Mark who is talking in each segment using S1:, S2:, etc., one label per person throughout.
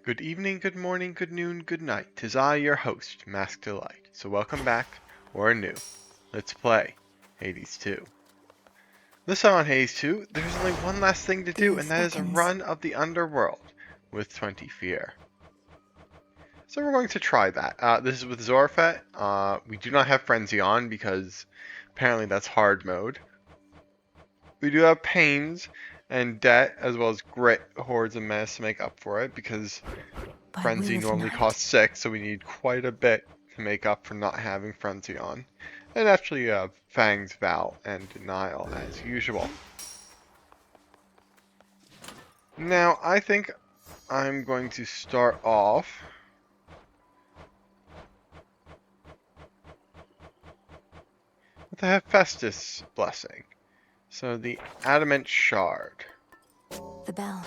S1: Good evening, good morning, good noon, good night. 'Tis I, your host, Masked Delight. So welcome back, or new. Let's play Hades 2. This time on Hades 2, there's only one last thing to do, and that is a run of the underworld with 20 fear. So we're going to try that. This is with Zorfet. We do not have Frenzy on because apparently that's hard mode. We do have Pains and Debt, as well as Grit, Hordes, and Menace to make up for it, because Frenzy normally costs 6, so we need quite a bit to make up for not having Frenzy on. And actually, Fang's Vow and Denial, as usual. Now, I think I'm going to start off with the Hephaestus Blessing. So, the Adamant Shard.
S2: The bell.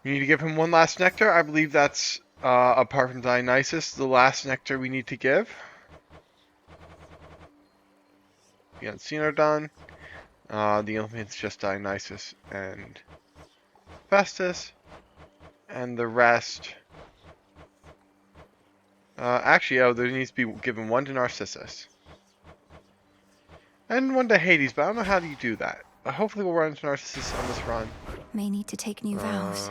S1: We need to give him one last nectar. I believe that's, apart from Dionysus, the last nectar we need to give. The Unseen are done. The only thing's just Dionysus and Festus. And the rest... actually, there needs to be given one to Narcissus. And one to Hades, but I don't know how do you do that. But hopefully we'll run into Narcissus on this run.
S2: May need to take new vows.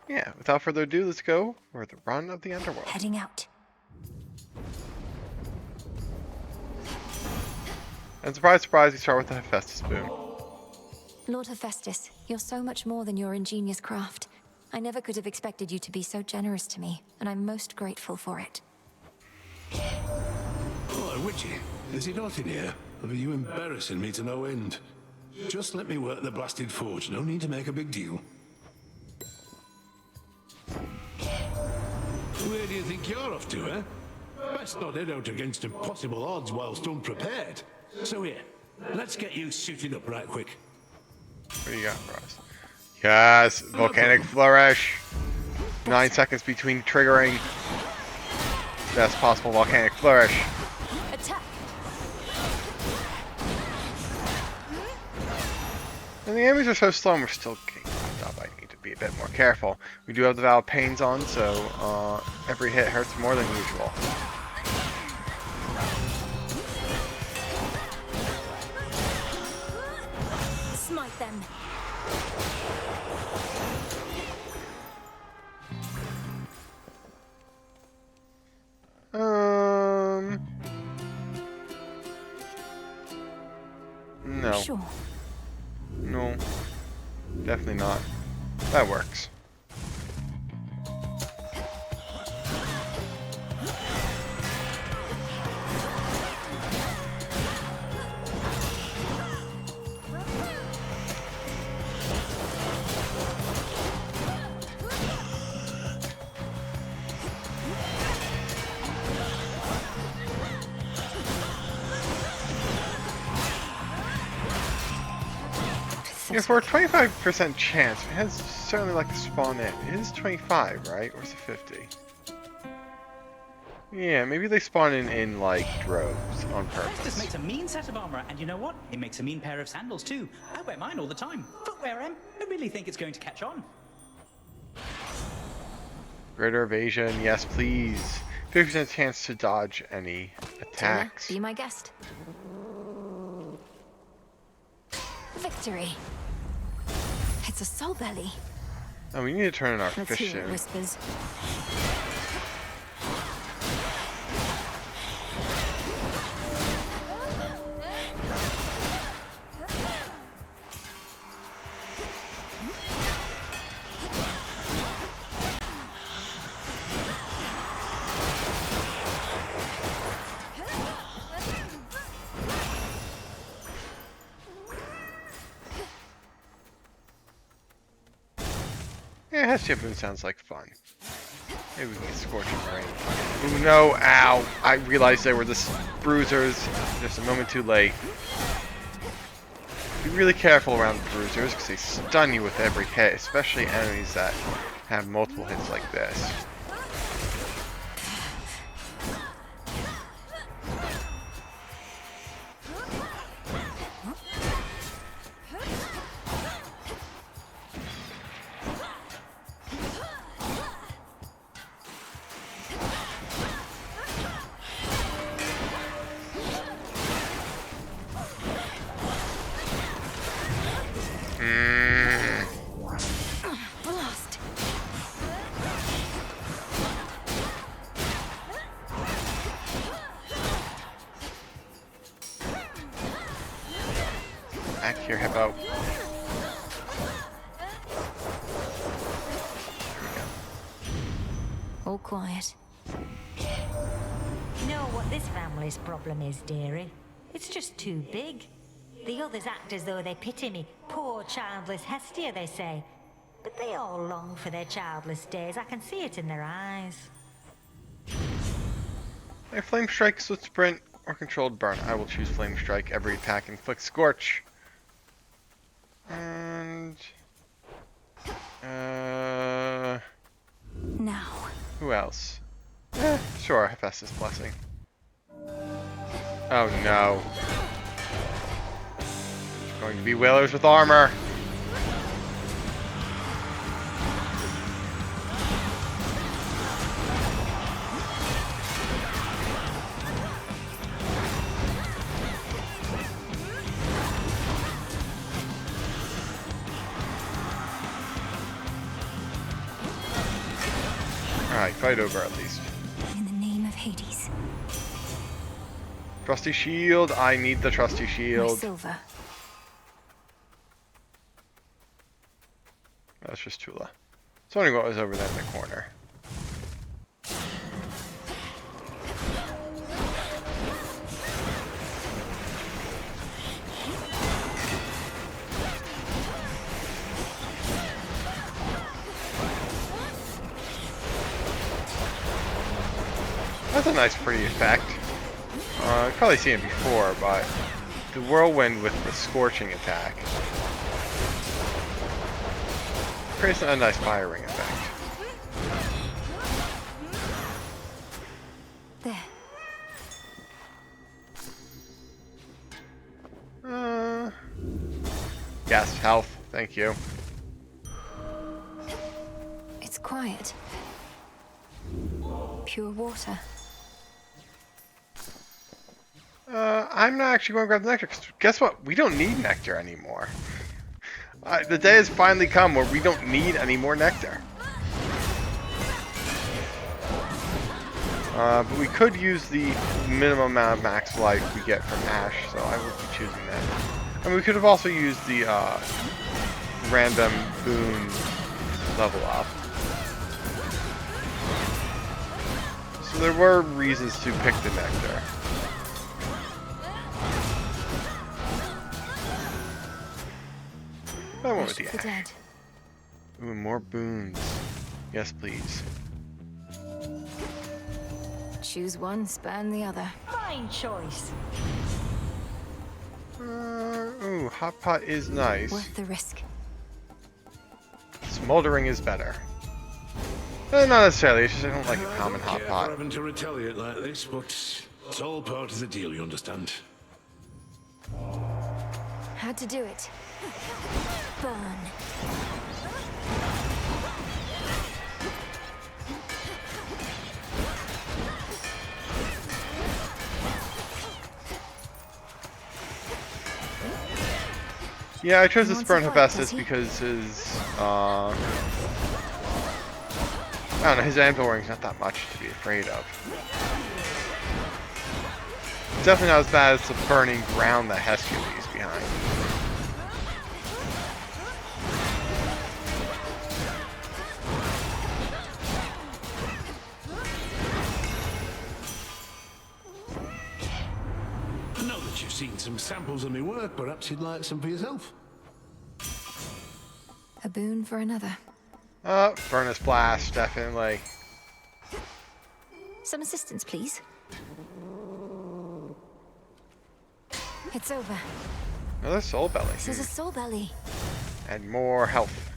S1: Yeah, without further ado, let's go for the run of the underworld.
S2: Heading out.
S1: And surprise, surprise, we start with the Hephaestus boon.
S2: Lord Hephaestus, you're so much more than your ingenious craft. I never could have expected you to be so generous to me, and I'm most grateful for it.
S3: Oh, Witchy, is it hot in here? Or are you embarrassing me to no end? Just let me work the blasted forge, no need to make a big deal. Where do you think you're off to, eh? Best not head out against impossible odds whilst unprepared. So here, let's get you suited up right quick.
S1: What do you got for us? Yes, Volcanic Flourish. 9 seconds between triggering. Best possible Volcanic Flourish.
S2: Attack!
S1: And the enemies are so slow and we're still getting knocked up. I need to be a bit more careful. We do have the Vow of Pains on, so every hit hurts more than usual.
S2: Smite them!
S1: No.
S2: Sure.
S1: No. Definitely not. That works. Yeah, for a 25% chance, it has certainly like to spawn in. It is 25, right? Or is it 50? Yeah, maybe they spawn in like droves on purpose.
S4: This makes a mean set of armor, and you know what? It makes a mean pair of sandals too. I wear mine all the time. Footwear, Em. I really think it's going to catch on.
S1: Greater evasion, yes please. 50% chance to dodge any attacks.
S2: Be my guest. Victory. It's a soul belly.
S1: Oh, we need to turn in our
S2: Let's
S1: fish
S2: hear it
S1: soon.
S2: whispers.
S1: Yeah, Hestia Boon sounds like fun. Maybe we can get Scorching Rain. Ooh, no, ow! I realized they were the bruisers just a moment too late. Be really careful around the bruisers, because they stun you with every hit, especially enemies that have multiple hits like this. Oh.
S2: All quiet.
S5: You know what this family's problem is, dearie? It's just too big. The others act as though they pity me. Poor childless Hestia, they say. But they all long for their childless days. I can see it in their eyes.
S1: A Flame Strike, Split Sprint, or Controlled Burn. I will choose Flame Strike. Every attack inflicts Scorch. And...
S2: Now.
S1: who else? Sure, Hephaestus Blessing. Oh no. It's going to be whalers with armor. Alright, fight over at least.
S2: In the name of Hades.
S1: Trusty shield. I need the trusty
S2: My
S1: shield.
S2: silver.
S1: That's just Tula. It's wondering what was over there in the corner. That's a nice, pretty effect. I've probably seen it before, but the whirlwind with the scorching attack creates a nice firing effect.
S2: There.
S1: Yes, health. Thank you.
S2: It's quiet. Pure water.
S1: I'm not actually going to grab the nectar, 'cause guess what? We don't need nectar anymore. The day has finally come where we don't need any more nectar. But we could use the minimum amount of max life we get from Ash, so I will be choosing that. And we could have also used the random boon level up. So there were reasons to pick the nectar. I went with the
S2: Worship the
S1: Ash.
S2: dead.
S1: Ooh, more boons. Yes, please.
S2: Choose one, spurn the other.
S5: Fine choice.
S1: Ooh, hot pot is nice.
S2: Worth the risk.
S1: Smoldering is better. Not necessarily, it's just I don't like a
S3: I
S1: common
S3: don't
S1: hot
S3: care
S1: pot.
S3: for having to retaliate like this, but it's all part of the deal, you understand?
S2: Had to do it. Burn.
S1: Yeah, I chose
S2: He
S1: to
S2: wants
S1: spurn
S2: to fight,
S1: Hephaestus
S2: does he?
S1: because his, I don't know, his amplering's not that much to be afraid of. Definitely not as bad as the burning ground that Hestia leaves behind.
S3: Now that you've seen some samples of my work, perhaps you'd like some for yourself.
S2: A boon for another.
S1: Furnace blast, definitely.
S2: Some assistance, please. It's over.
S1: Another soul belly.
S2: This is a soul belly.
S1: And more health.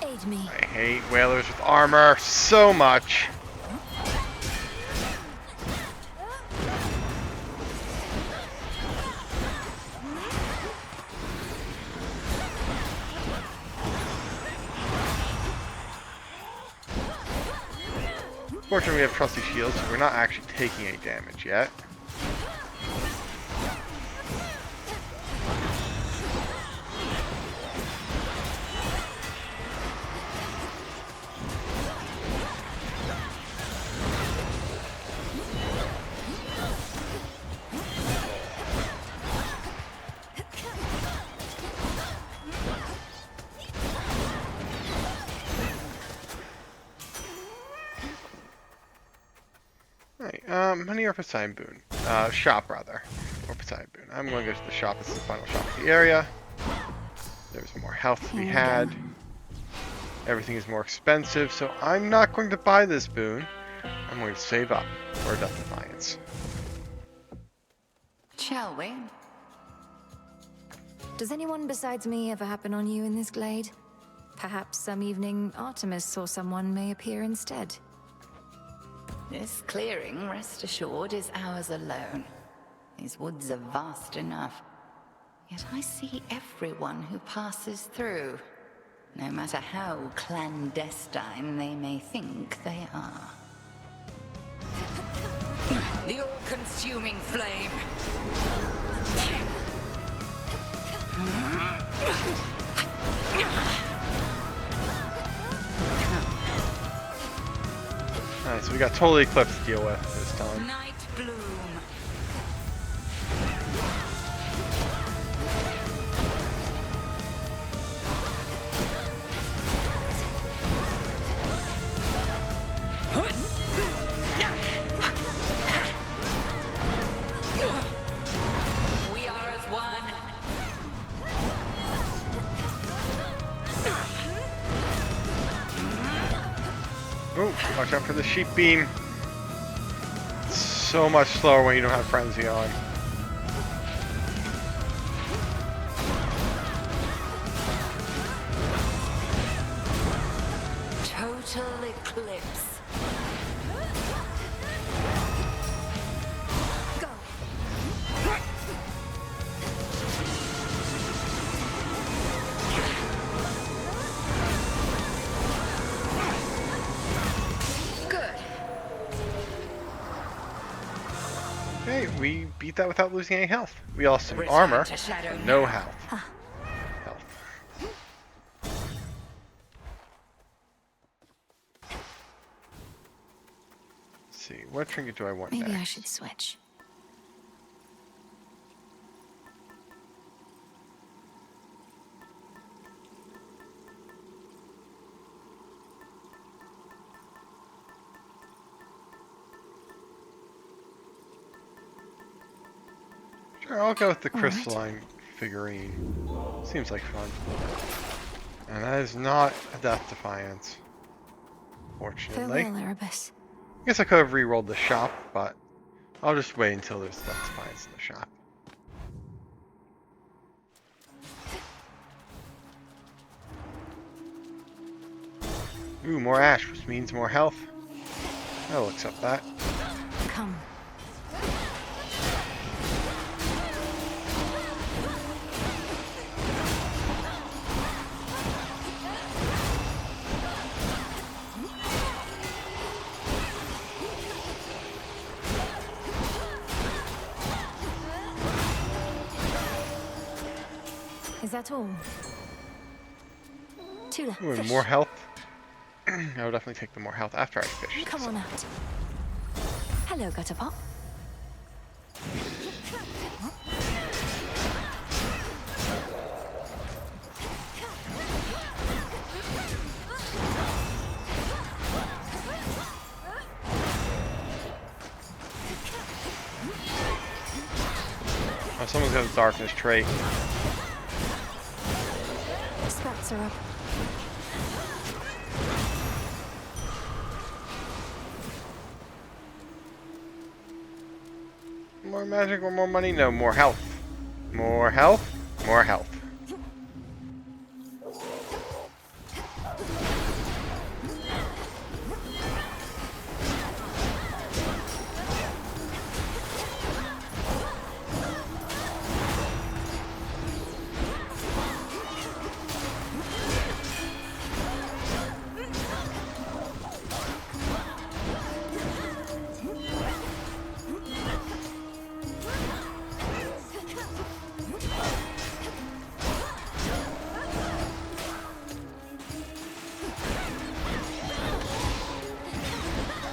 S2: Aid me.
S1: I hate whalers with armor so much. Fortunately, we have trusty shields, so we're not actually taking any damage yet. money or Poseidon boon? Shop rather. Or Poseidon boon. I'm going to go to the shop. It's the final shop of the area. There's more health to be had. Everything is more expensive, so I'm not going to buy this boon. I'm going to save up for a Death Defiance.
S6: Shall we?
S2: Does anyone besides me ever happen on you in this glade? Perhaps some evening Artemis or someone may appear instead.
S6: This clearing, rest assured, is ours alone. These woods are vast enough. Yet I see everyone who passes through, no matter how clandestine they may think they are. The all-consuming flame!
S1: Alright, so we got Total Eclipse to deal with this time.
S6: Night bloom. We are as one.
S1: Oh, watch out for the sheep beam. It's so much slower when you don't have frenzy on.
S6: Total eclipse.
S2: Go!
S6: Good.
S1: Okay, we beat that without losing any health. We lost some
S6: Return
S1: armor,
S6: to Shadow
S1: but no
S6: now.
S1: health. Let's see, what trinket do I want
S2: Maybe
S1: next?
S2: I should switch.
S1: Sure, I'll go with the
S2: All right.
S1: crystalline figurine. Seems like fun. And that is not a Death Defiance, fortunately.
S2: Farewell, Erebus.
S1: I guess I could have re-rolled the shop, but I'll just wait until there's Death Defiance in the shop. Ooh, more ash, which means more health. I'll accept that.
S2: Come. Is that all? Tula,
S1: Ooh, and
S2: fish.
S1: more health. I would definitely take the more health after I fish.
S2: Come on out. Hello, Gutterpop.
S1: Oh, someone's got a darkness trait.
S2: Sprouts are up.
S1: More magic or more money? No, more health. More health? More health.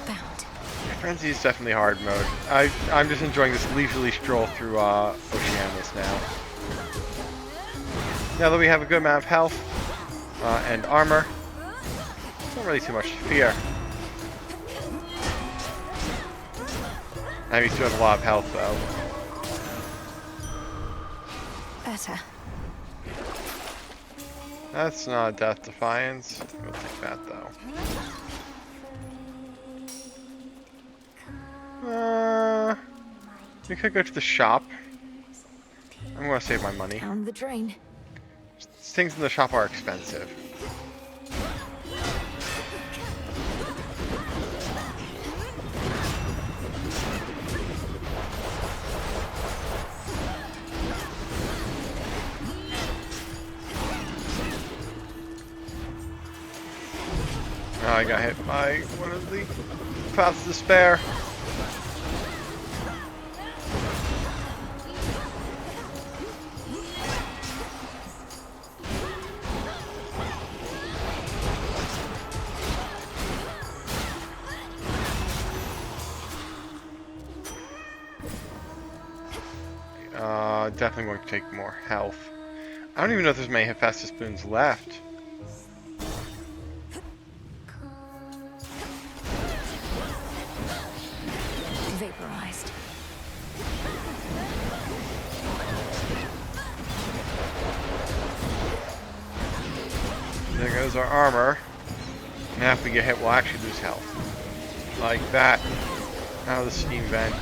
S2: Bound.
S1: Frenzy is definitely hard mode. I'm just enjoying this leisurely stroll through Oceanus now. Now that we have a good amount of health and armor, not really too much to fear. Enemies do have a lot of health though.
S2: Better.
S1: That's not a Death Defiance. We'll take that though. We could go to the shop. I'm gonna save my money.
S2: Down the drain.
S1: Things in the shop are expensive. Oh, I got hit by one of the paths of despair. Definitely going to take more health. I don't even know if there's many Hephaestus spoons left.
S2: Vaporized.
S1: There goes our armor. Now if we get hit, we'll actually lose health. Like that. Out of the steam vent.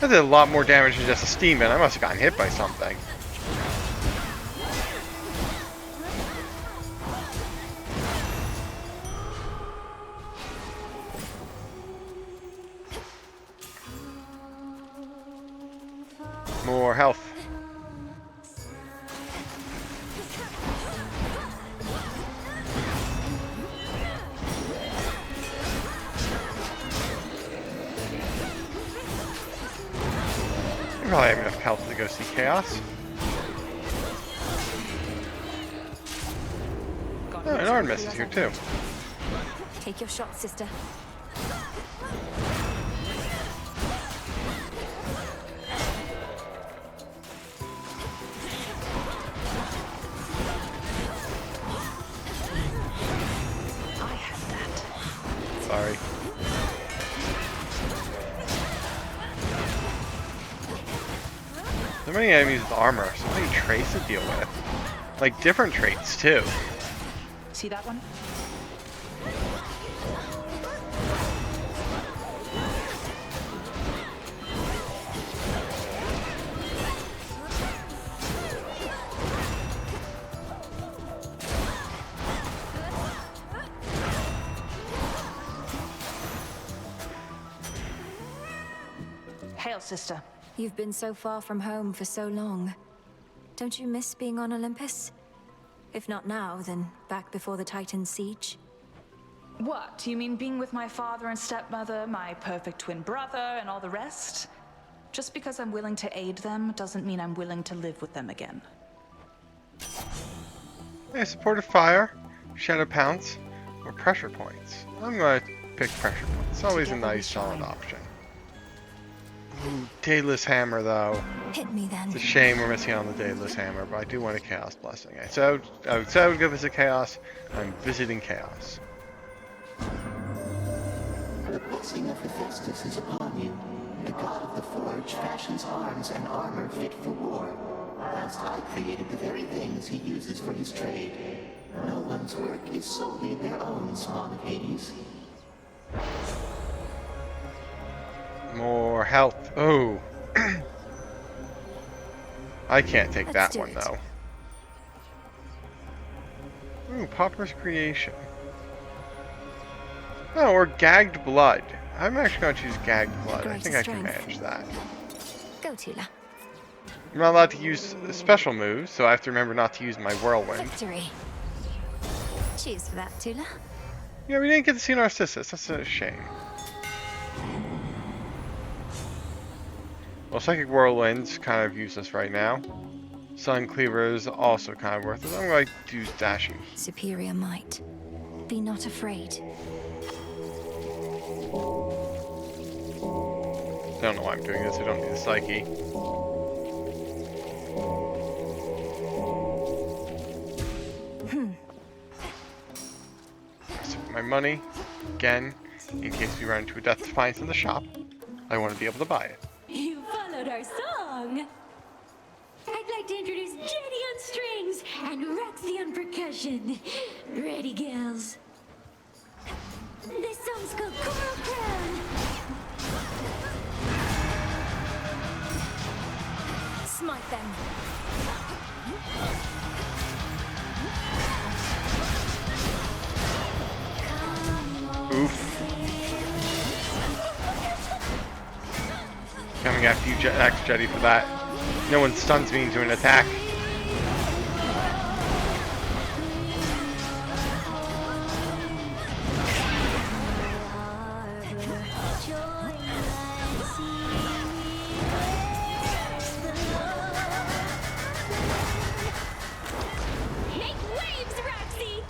S1: That did a lot more damage than just a steam vent. I must have gotten hit by something. More health. I probably have enough health to go see Chaos. Oh, and Artemis is here too.
S2: Take your shot, sister.
S7: I had that.
S1: Sorry. So many enemies with armor, so many traits to deal with. Like different traits too.
S7: See that one? Hail, sister.
S2: You've been so far from home for so long. Don't you miss being on Olympus? If not now, then back before the Titan siege?
S7: What? You mean being with my father and stepmother, my perfect twin brother, and all the rest? Just because I'm willing to aid them doesn't mean I'm willing to live with them again.
S1: I supported fire, shadow pounce, or pressure points. I'm gonna pick pressure points. It's always a nice solid option. Ooh, Daedalus Hammer though.
S2: Hit me then.
S1: It's a shame we're missing out on the Daedalus Hammer, but I do want a Chaos Blessing. I said I would go visit Chaos. I'm visiting Chaos.
S8: The blessing of Hephaestus is upon you. The god of the forge fashions arms and armor fit for war. Whilst I created the very things he uses for his trade. No one's work is solely their own, Spawn of Hades.
S1: More health. Oh. I can't take
S2: Let's
S1: that
S2: do
S1: one
S2: it.
S1: though. Ooh, Pauper's Creation. Oh, or Gagged Blood. I'm actually going to choose Gagged Blood. I think I can
S2: Greater
S1: manage that.
S2: Go, Tula.
S1: I'm not allowed to use special moves, so I have to remember not to use my Whirlwind.
S2: Victory. Cheers for that, Tula.
S1: Yeah, we didn't get to see Narcissus. That's a shame. Well, Psychic Whirlwind's kind of useless right now. Sun Cleaver is also kind of worthless. I'm going to use Dashing.
S2: Superior might. Be not afraid.
S1: I don't know why I'm doing this. I don't need a Psyche. My money. Again. in case we run into a Death Defiance in the shop. I want to be able to buy it.
S9: You followed our song. I'd like to introduce Jenny on strings and Roxy on percussion. Ready, gals? This song's called Coral Crown.
S2: Smite them.
S1: Oof. Coming after you, X Jetty, for that. No one stuns me into an attack.
S9: Make waves, Roxy!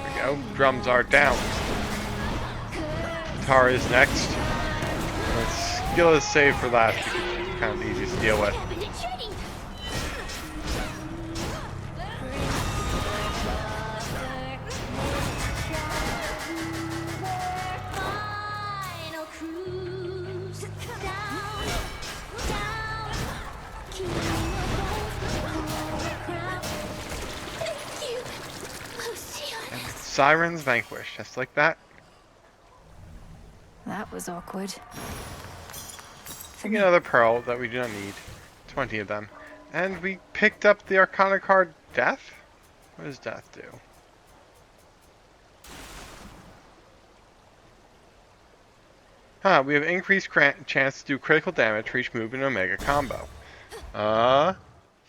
S1: There we go. Drums are down. Tar is next. Skill is saved for last because it's kind of the easiest to deal with.
S9: Final cruise down, down, king of crown. Thank you, Luciana.
S1: Sirens vanquished, just like that.
S2: That was awkward.
S1: We get another pearl that we do not need. 20 of them. And we picked up the Arcana card Death? What does Death do? We have increased chance to do critical damage for each move in an Omega combo.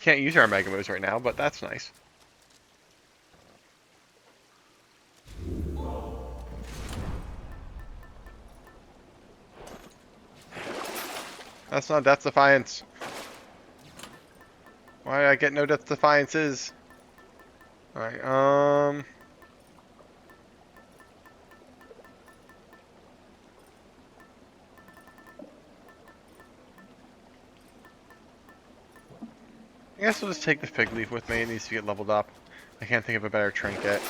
S1: Can't use our Omega moves right now, but that's nice. That's not Death Defiance. Why did I get no Death Defiances? Alright, I guess we'll just take the fig leaf with me. It needs to get leveled up. I can't think of a better trinket.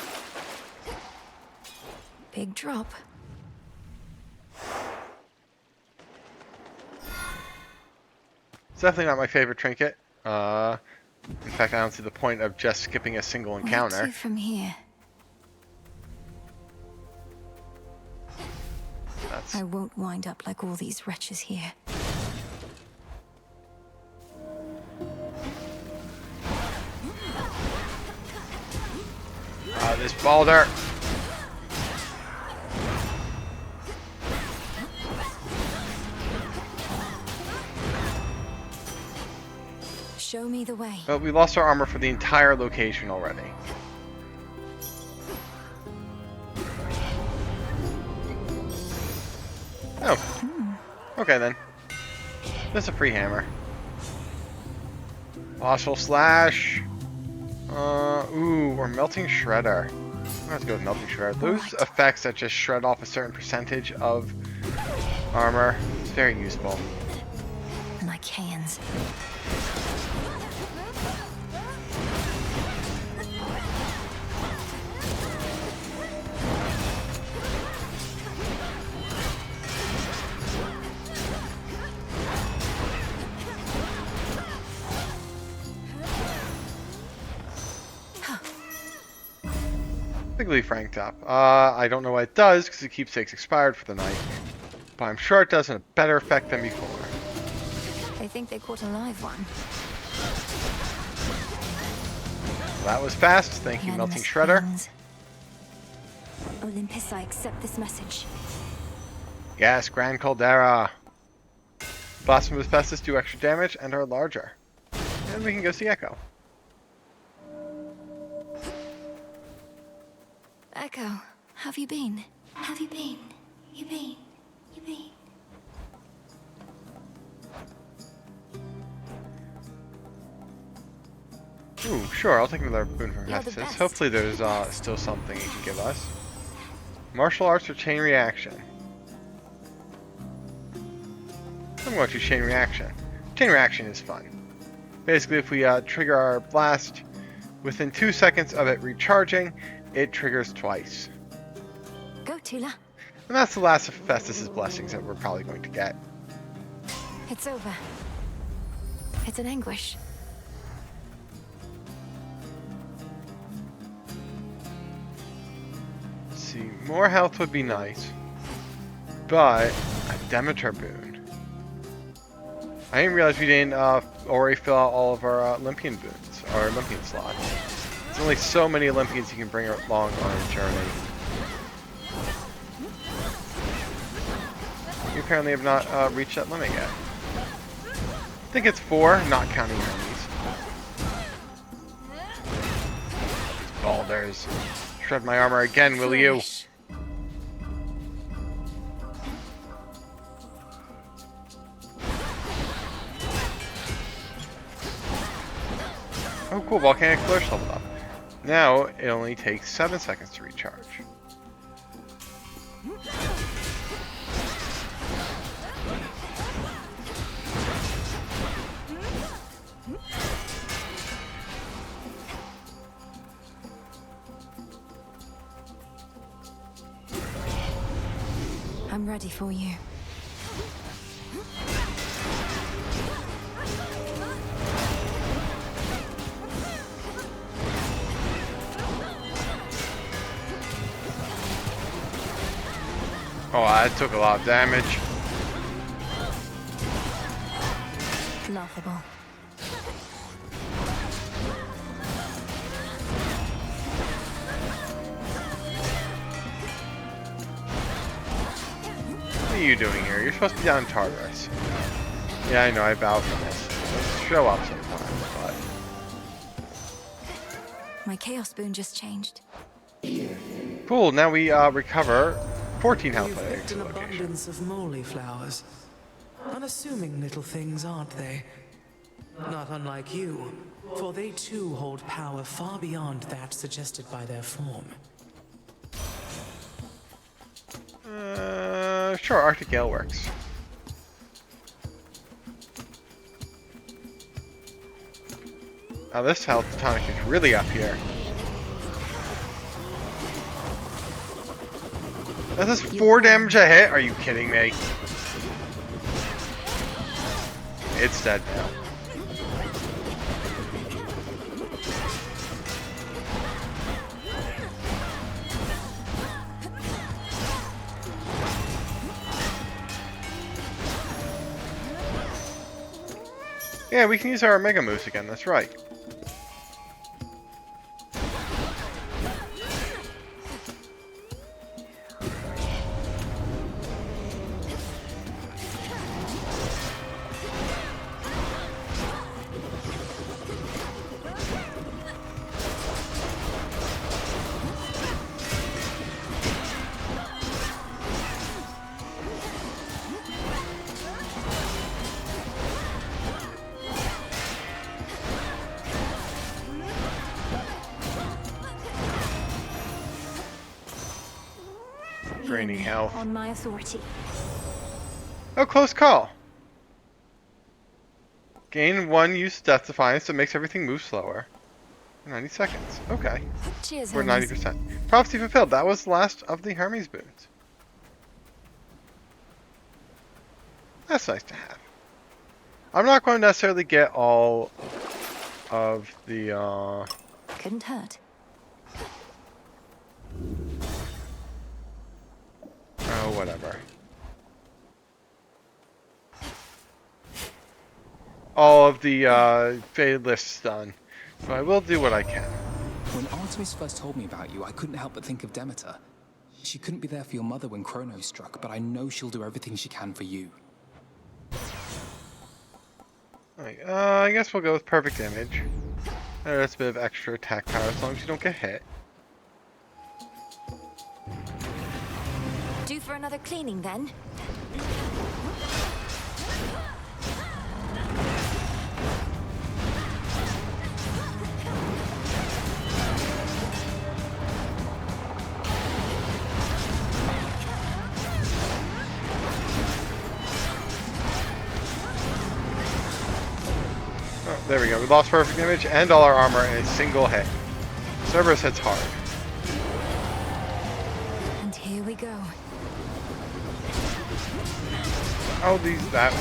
S2: Big drop.
S1: It's definitely not my favorite trinket. In fact, I don't see the point of just skipping a single
S2: Where
S1: encounter.
S2: to from here?
S1: That's
S2: I won't wind up like all these wretches here.
S1: this Balder.
S2: Show me the way.
S1: Well, we lost our armor for the entire location already. Oh. Okay then. That's a free hammer. Colossal Slash. Or Melting Shredder. Let's go with Melting Shredder. Those effects that just shred off a certain percentage of armor, it's very useful.
S2: My cans.
S1: Bigly franked up. I don't know what it does because the keepsake's expired for the night, but I'm sure it does in a better effect than before.
S2: They think they caught a live one.
S1: That was fast. Thank you, Melting Shredder.
S2: Hands. Olympus, I accept this message.
S1: Yes, Grand Caldera. Blossom of Asbestos do extra damage and are larger. And we can go see Echo.
S2: Echo, have you been? Have you been? You been? You been?
S1: Ooh, sure, I'll take another boon from
S2: You're the
S1: Hestus.
S2: best.
S1: Hopefully there's still something he can give us. Martial arts or chain reaction? I'm going to chain reaction. Chain reaction is fun. Basically, if we trigger our blast within 2 seconds of it recharging, it triggers twice.
S2: Go, Tula.
S1: And that's the last of Festus's blessings that we're probably going to get.
S2: It's over. It's an anguish.
S1: Let's see, more health would be nice, but a Demeter boon. I didn't realize we didn't already fill out all of our Olympian boons, our Olympian slots. There's only so many Olympians you can bring along on a journey. We apparently have not reached that limit yet. I think it's 4, not counting enemies. Boulders. Shred my armor again, will you? Oh cool, Volcanic Flourish leveled up. Now, it only takes 7 seconds to recharge.
S2: I'm ready for you.
S1: Oh, that took a lot of damage.
S2: Laughable.
S1: What are you doing here? You're supposed to be down in Tartarus. Yeah, I know, I vowed for this. Show up sometime, but...
S2: My Chaos Boon just changed.
S1: Cool, now we recover 14 health
S10: You've
S1: at
S10: picked an
S1: each location.
S10: abundance of moly flowers. Unassuming little things, aren't they? Not unlike you, for they too hold power far beyond that suggested by their form.
S1: Sure, Arctic Gale works. Now this health tonic is really up here. That does 4 damage a hit? Are you kidding me? It's dead now. Yeah, we can use our Mega Moose again, that's right. Draining health.
S9: On my authority.
S1: Oh, close call. Gain 1 use Death Defiance that makes everything move slower. 90 seconds. Okay.
S2: Cheers,
S1: We're
S2: Hermes.
S1: 90%. Prophecy fulfilled. That was the last of the Hermes boons. That's nice to have. I'm not going to necessarily get all of the,
S2: Couldn't hurt.
S1: oh, whatever. All of the, faded lists done. So I will do what I can.
S11: When Artemis first told me about you, I couldn't help but think of Demeter. She couldn't be there for your mother when Chronos struck, but I know she'll do everything she can for you.
S1: Alright, I guess we'll go with perfect image. That's a bit of extra attack power as long as you don't get hit.
S2: Due for another cleaning then?
S1: There we go. We lost perfect image and all our armor in a single hit. Cerberus hits hard.
S2: And here we go.
S1: Oh, that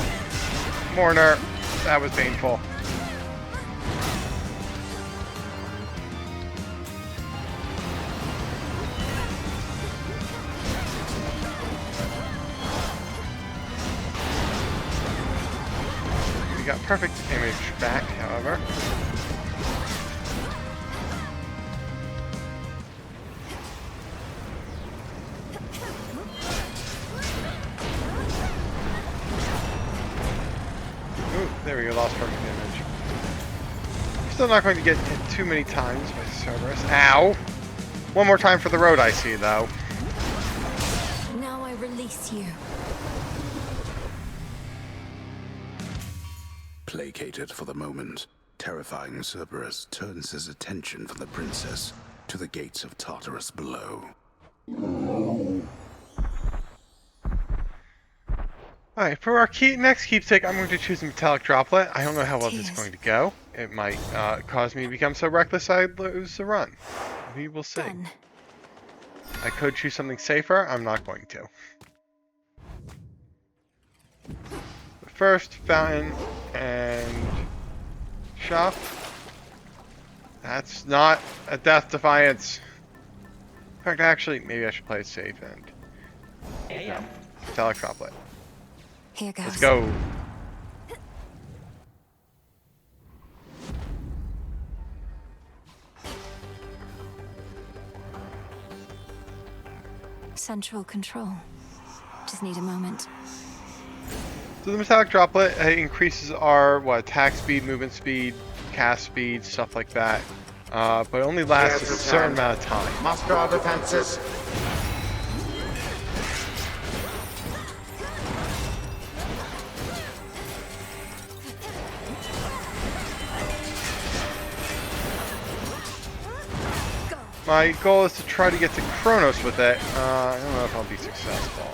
S1: Mourner. That was painful. We got perfect image back, however. Ooh, there we go, lost perfect image. Still not going to get hit too many times by Cerberus. Ow! One more time for the road I see, though.
S2: Now I release you.
S12: Placated for the moment, terrifying Cerberus turns his attention from the princess to the gates of Tartarus below.
S1: Alright, for our next keepsake, I'm going to choose a metallic droplet. I don't know how well this is going to go. It might cause me to become so reckless I lose the run. We will see.
S2: Done.
S1: I could choose something safer. I'm not going to. But first, fountain and shop. That's not a death defiance. In fact, actually, maybe I should play it safe and no. Metallic droplet.
S2: Here goes.
S1: Let's go.
S2: Central control. Just need a moment.
S1: So the metallic droplet increases our attack speed, movement speed, cast speed, stuff like that. But only lasts a certain amount of time.
S8: Must draw defenses.
S1: My goal is to try to get to Chronos with it. I don't know if I'll be successful.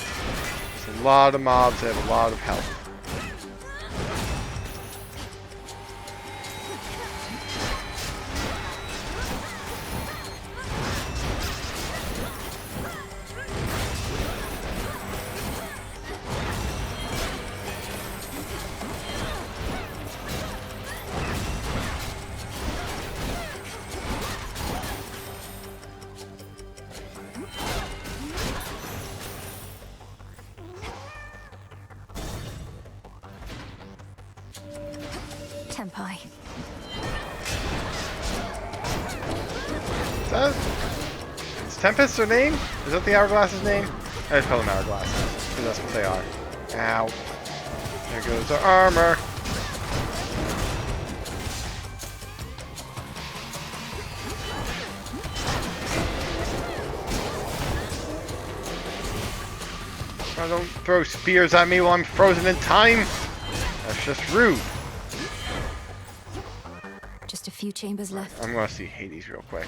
S1: There's a lot of mobs that have a lot of health.
S2: Tempai.
S1: Is Tempest their name? Is that the Hourglass's name? I just call them Hourglasses, because that's what they are. Ow. There goes our armor. Oh, don't throw spears at me while I'm frozen in time. That's just rude.
S2: Just a few chambers left.
S1: I'm gonna see Hades real quick.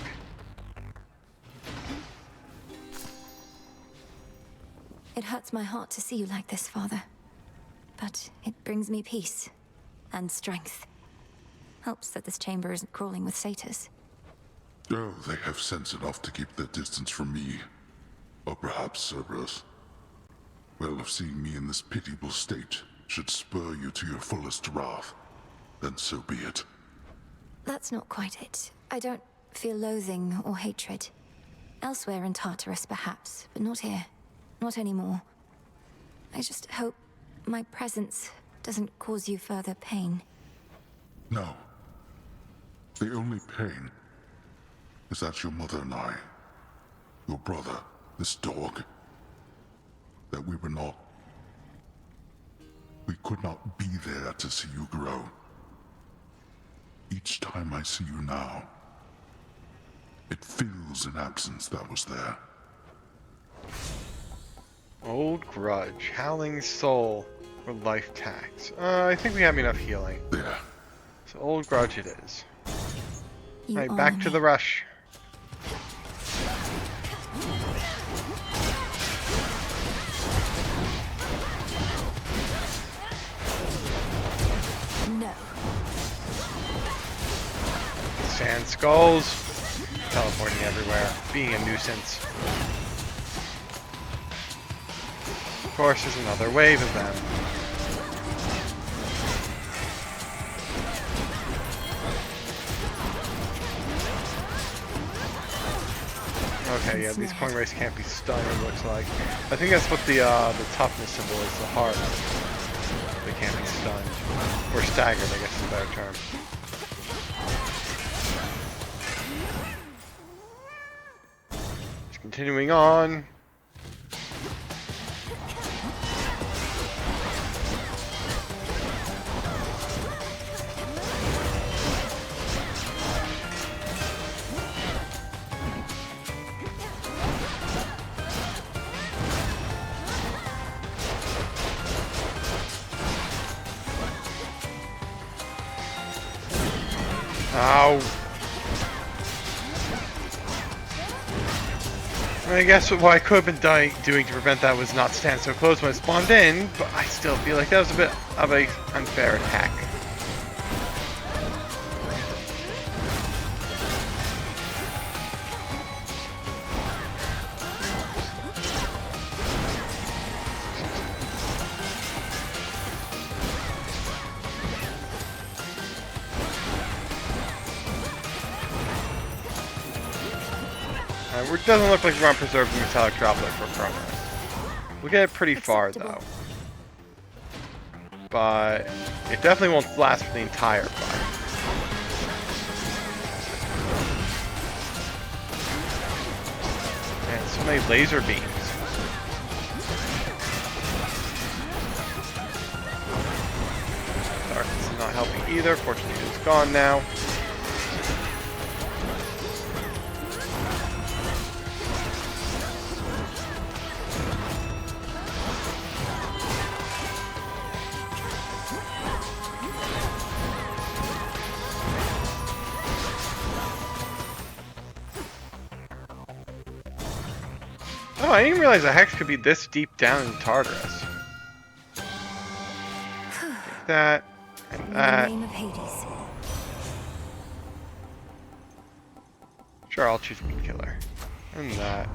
S2: It hurts my heart to see you like this, Father. But it brings me peace and strength. Helps that this chamber isn't crawling with satyrs.
S13: Oh, they have sense enough to keep their distance from me. Or perhaps Cerberus. Well, if seeing me in this pitiable state should spur you to your fullest wrath, then so be it.
S2: That's not quite it. I don't feel loathing or hatred. Elsewhere in Tartarus, perhaps, but not here. Not anymore. I just hope my presence doesn't cause you further pain.
S13: No. The only pain is that your mother and I, your brother, this dog, that we could not be there to see you grow. Each time I see you now, it fills an absence that was there.
S1: Old grudge, howling soul, or life tax. I think we have enough healing.
S13: Yeah.
S1: So old grudge it is.
S2: You
S1: Alright, back to the rush.
S2: No.
S1: And skulls teleporting everywhere, being a nuisance. Of course, there's another wave of them. Okay, yeah, these coin rays can't be stunned, it looks like. I think that's what the toughness symbol is, the heart. They can't be stunned. Or staggered, I guess is a better term. Just continuing on. Ow. I guess what I could have been doing to prevent that was not stand so close when I spawned in, but I still feel like that was a bit of an unfair attack. It doesn't look like we're on preserved metallic droplet for Chronos. We'll get it pretty far though. But it definitely won't last for the entire fight. And so many laser beams. Darkness is not helping either. Fortunately it's gone now. Oh, I didn't realize a hex could be this deep down in Tartarus. Take that, and that.
S2: In the name of Hades.
S1: Sure, I'll choose Meat Killer. And that.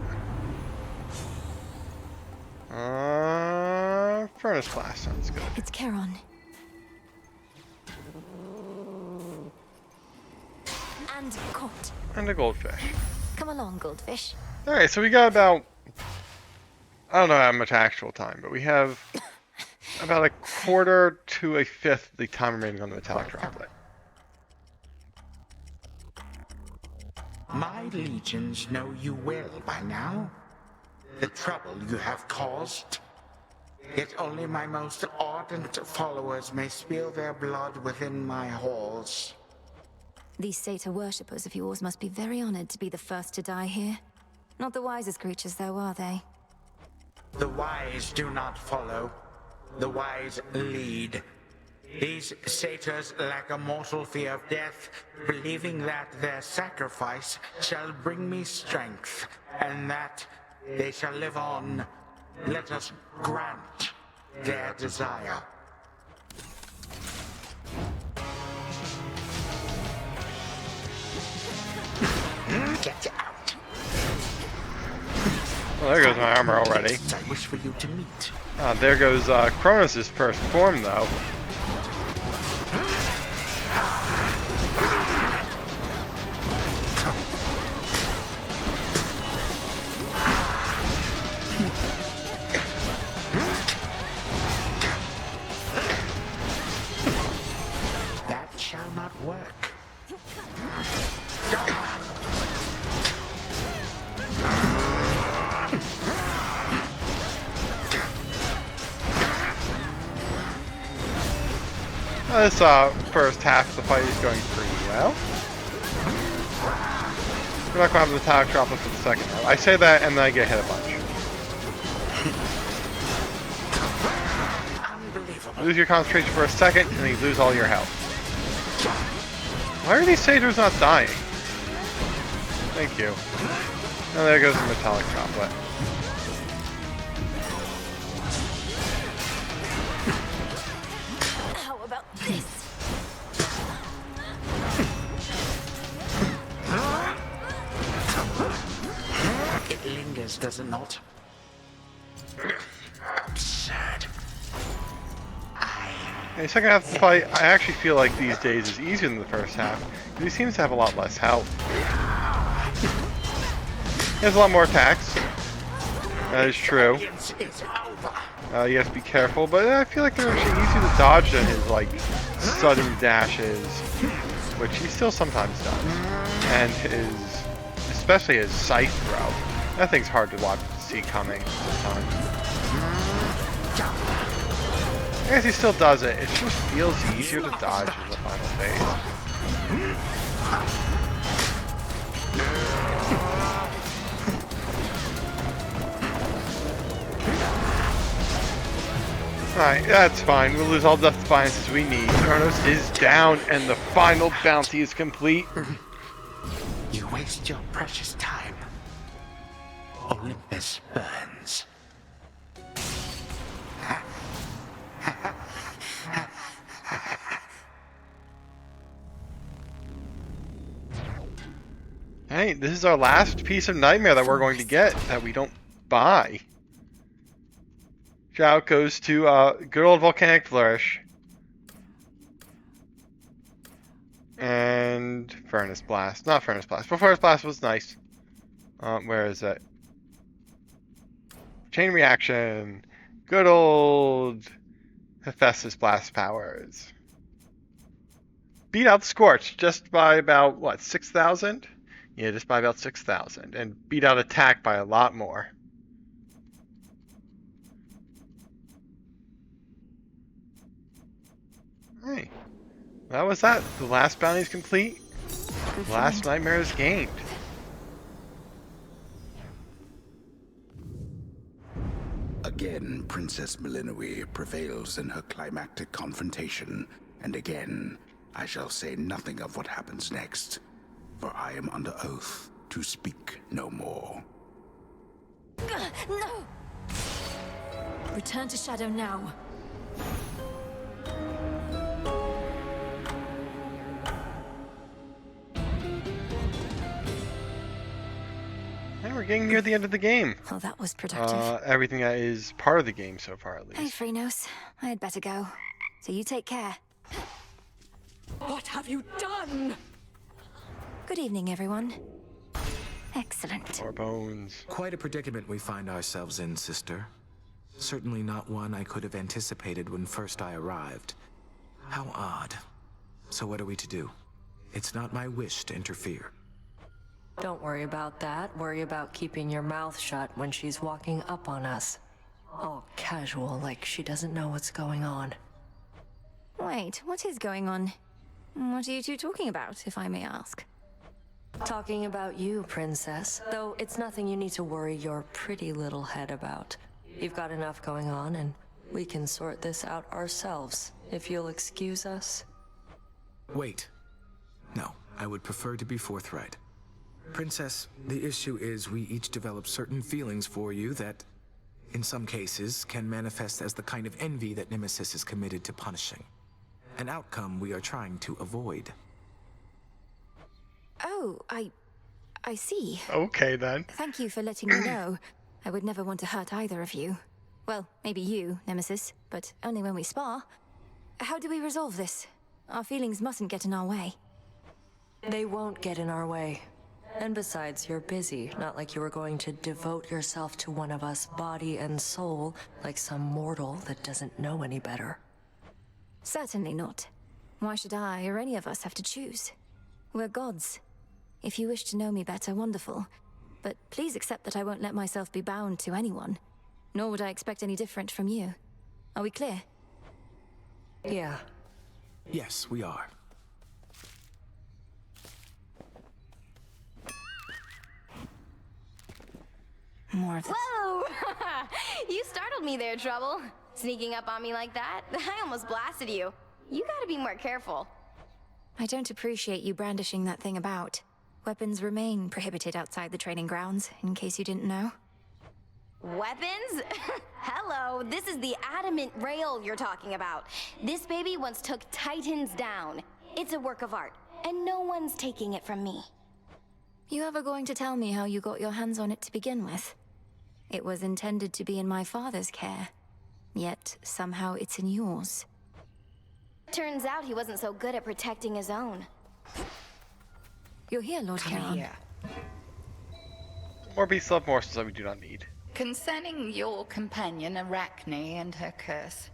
S1: Furnace Blast sounds good.
S2: It's Charon. And caught.
S1: And a goldfish.
S2: Come along, goldfish.
S1: Alright, so we got about... I don't know how much actual time, but we have about a quarter to a fifth the time remaining on the metallic droplet.
S14: My legions know you well by now. The trouble you have caused. Yet only my most ardent followers may spill their blood within my halls.
S2: These satyr worshippers of yours must be very honored to be the first to die here. Not the wisest creatures, though, are they?
S14: The wise do not follow. The wise lead. These satyrs lack a mortal fear of death, believing that their sacrifice shall bring me strength, and that they shall live on. Let us grant their desire. Get out.
S1: Well, there goes my armor already.
S14: I wish for you to meet.
S1: There goes Chronos' first form, though.
S14: That shall not work.
S1: This first half of the fight is going pretty well. We're not going to have the metallic droplet for the second half. I say that and then I get hit a bunch. Lose your concentration for a second and then you lose all your health. Why are these satyrs not dying? Thank you. And there goes the metallic droplet.
S14: is not absurd.
S1: In the second half of the fight, I actually feel like these days is easier than the first half, because he seems to have a lot less health. He has a lot more attacks. That is true. You have to be careful, but I feel like they're actually easier to dodge than his, like, sudden dashes, which he still sometimes does. And especially his scythe throw. That thing's hard to see coming sometimes. I guess he still does it. It just feels easier to dodge in the final phase. Alright, that's fine. We'll lose all the defiances we need. Chronos is down, and the final bounty is complete.
S14: You waste your precious time. Olympus burns.
S1: Hey, this is our last piece of Nightmare that we're going to get that we don't buy. Shout goes to good old Volcanic Flourish. And Furnace Blast. Not Furnace Blast, but Furnace Blast was nice. Where is it? Chain Reaction. Good old Hephaestus Blast powers. Beat out Scorch just by about, what, 6,000? Yeah, just by about 6,000. And beat out Attack by a lot more. Hey, that was that. The last bounty is complete. The last nightmare is gained.
S12: Again, Princess Melinoë prevails in her climactic confrontation, and again, I shall say nothing of what happens next, for I am under oath to speak no more.
S2: No! Return to Shadow now.
S1: And we're getting near the end of the game.
S2: Oh, that was productive.
S1: Everything that is part of the game so far, at least.
S2: Hey, Chronos. I had better go. So you take care.
S10: What have you done?
S2: Good evening, everyone. Excellent.
S1: Or bones.
S15: Quite a predicament we find ourselves in, sister. Certainly not one I could have anticipated when first I arrived. How odd. So what are we to do? It's not my wish to interfere.
S16: Don't worry about that. Worry about keeping your mouth shut when she's walking up on us. All casual, like she doesn't know what's going on.
S2: Wait, what is going on? What are you two talking about, if I may ask?
S16: Talking about you, Princess. Though it's nothing you need to worry your pretty little head about. You've got enough going on, and we can sort this out ourselves, if you'll excuse us.
S15: Wait. No, I would prefer to be forthright. Princess, the issue is we each develop certain feelings for you that, in some cases, can manifest as the kind of envy that Nemesis is committed to punishing. An outcome we are trying to avoid.
S2: Oh, I see.
S1: Okay, then.
S2: Thank you for letting me know. I would never want to hurt either of you. Well, maybe you, Nemesis, but only when we spar. How do we resolve this? Our feelings mustn't get in our way.
S16: They won't get in our way. And besides, you're busy, not like you were going to devote yourself to one of us body and soul, like some mortal that doesn't know any better.
S2: Certainly not. Why should I or any of us have to choose? We're gods. If you wish to know me better, wonderful. But please accept that I won't let myself be bound to anyone. Nor would I expect any different from you. Are we clear?
S16: Yeah.
S15: Yes, we are.
S2: More of this.
S17: Whoa! You startled me there, Trouble. Sneaking up on me like that, I almost blasted you. You gotta be more careful.
S2: I don't appreciate you brandishing that thing about. Weapons remain prohibited outside the training grounds, in case you didn't know.
S17: Weapons? Hello, this is the adamant rail you're talking about. This baby once took Titans down. It's a work of art, and no one's taking it from me.
S2: You ever going to tell me how you got your hands on it to begin with? It was intended to be in my father's care, yet somehow it's in yours.
S17: Turns out he wasn't so good at protecting his own.
S2: You're here, Lord Charon.
S6: Here.
S1: More beasts love morsels that we do not need.
S6: Concerning your companion Arachne and her curse,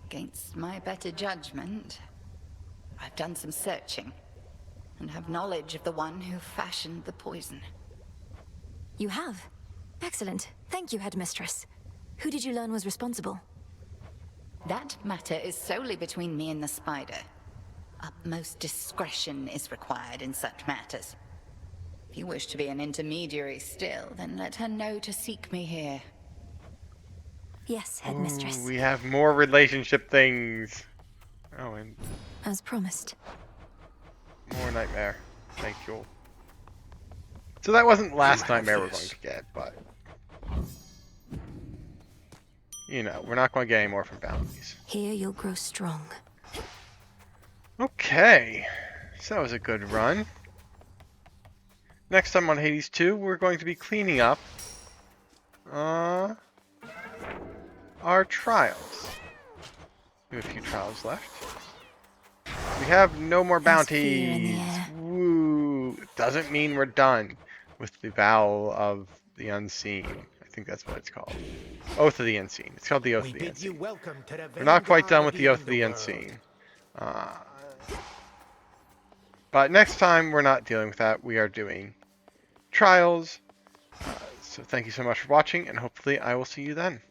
S6: against my better judgment, I've done some searching and have knowledge of the one who fashioned the poison.
S2: You have? Excellent. Thank you, Headmistress. Who did you learn was responsible?
S6: That matter is solely between me and the spider. Utmost discretion is required in such matters. If you wish to be an intermediary still, then let her know to seek me here.
S2: Yes, Headmistress.
S1: Ooh, we have more relationship things. Oh, and
S2: as promised.
S1: More nightmare. Thank you. So that wasn't last nightmare we're going to get, but you know, we're not going to get any more from bounties.
S2: Here you'll grow strong.
S1: Okay, so that was a good run. Next time on Hades 2, we're going to be cleaning up our trials. We have a few trials left. We have no more bounties. Woo! Doesn't mean we're done with the Vow of the Unseen. I think that's what it's called. Oath of the Unseen. It's called the Oath of the Unseen. We're not quite done with the Oath of the Unseen. But next time, we're not dealing with that. We are doing trials. So thank you so much for watching, and hopefully I will see you then.